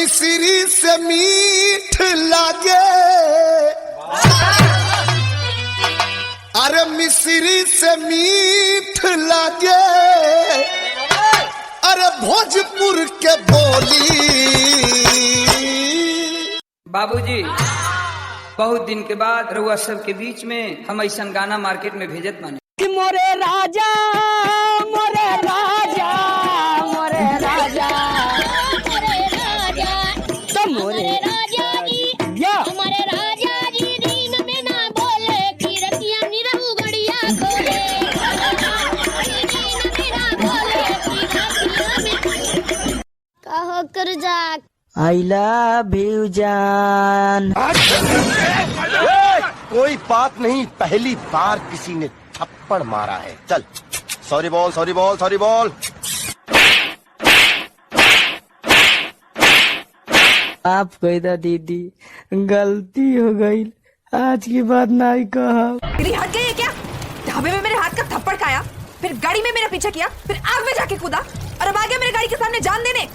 मिश्री से मीठ लागे, अरे मिश्री से मीठ लागे, अरे भोजपुर के बोली। बाबूजी, बहुत दिन के बाद रउआ सब के बीच में हम ऐसा गाना मार्केट में भेजत माने। मोरे राजा, मोरे राजा, मोरे राजा, मोरे राजा, तो मोरे राजा जी, या हमारे राजा जी दिन में ना बोले, खिड़कियां निरहु गड़िया खोले, दिन में ना बोले, खिड़कियां में कहो कर जा। आई लव यू जान। कोई बात नहीं, पहली बार किसी ने थप्पड़ मारा है। चल, sorry ball, sorry ball, sorry ball. आप कही था दीदी, गलती हो गई, आज की बात नहीं कहा। मेरी हट गई है क्या? ढाबे में मेरे हाथ का थप्पड़ खाया, फिर गाड़ी में मेरा पीछा किया, फिर आग में जाके कूदा और अब आ गया मेरे गाड़ी के सामने जान देने।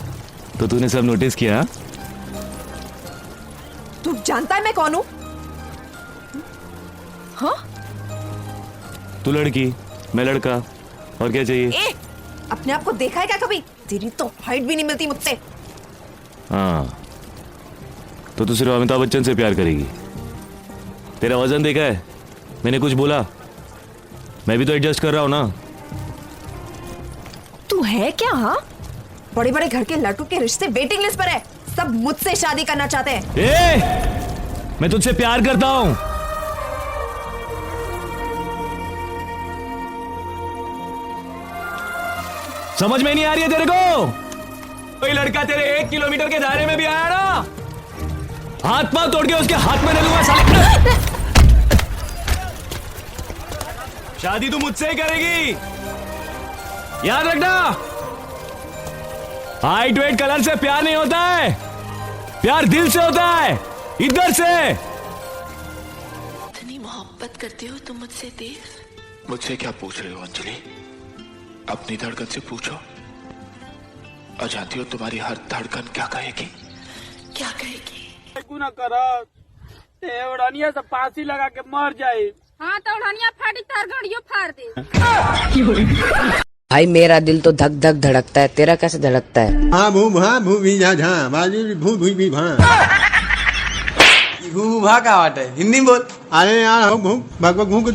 तो तूने सब नोटिस किया? तू जानता है मैं कौन हूँ? हाँ? तू लड़की, मैं लड़का, और क्या चाहिए? ए, अपने आप को देखा है क्या कभी? तेरी तो हाइट भी नहीं मिलती मुझसे। हाँ, तो तू सिर्फ अमिताभ बच्चन से प्यार करेगी। तेरा वजन देखा है? मैंने कुछ बोला? मैं भी तो एडजस्ट कर रहा हूँ ना। तू है क्या? हाँ, बड़े बड़े घर के लड़कों के रिश्ते वेटिंग लिस्ट पर है, सब मुझसे शादी करना चाहते हैं। ए, मैं तुझसे प्यार करता हूँ। समझ में नहीं आ रही है तेरे को? कोई लड़का तेरे 1 किलोमीटर के दायरे में भी आया ना, हाथ पांव तोड़ के उसके हाथ में ले लूंगा साले। शादी तू मुझसे ही करेगी, याद रखना। हाइट वेट कलर से प्यार नहीं होता है, प्यार दिल से होता है, इधर से। इतनी मोहब्बत करते हो तुम मुझसे देव? मुझसे क्या पूछ रहे हो अंजलि? अपनी धड़कन से पूछो। और जानती हो तुम्हारी हर धड़कन क्या कहेगी? क्या कहेगी? ना करा उड़ानिया सब फांसी लगा के मर जाए। हाँ तो उड़ानिया फाड़ी तार गाड़ियों फाड़ दे। भाई मेरा दिल तो धक धक धड़कता है, तेरा कैसे धड़कता है? हाँ भू भी झा बाजू भू भी भा भू भा का बात है, हिंदी बोल। अरे यार भू भग भू को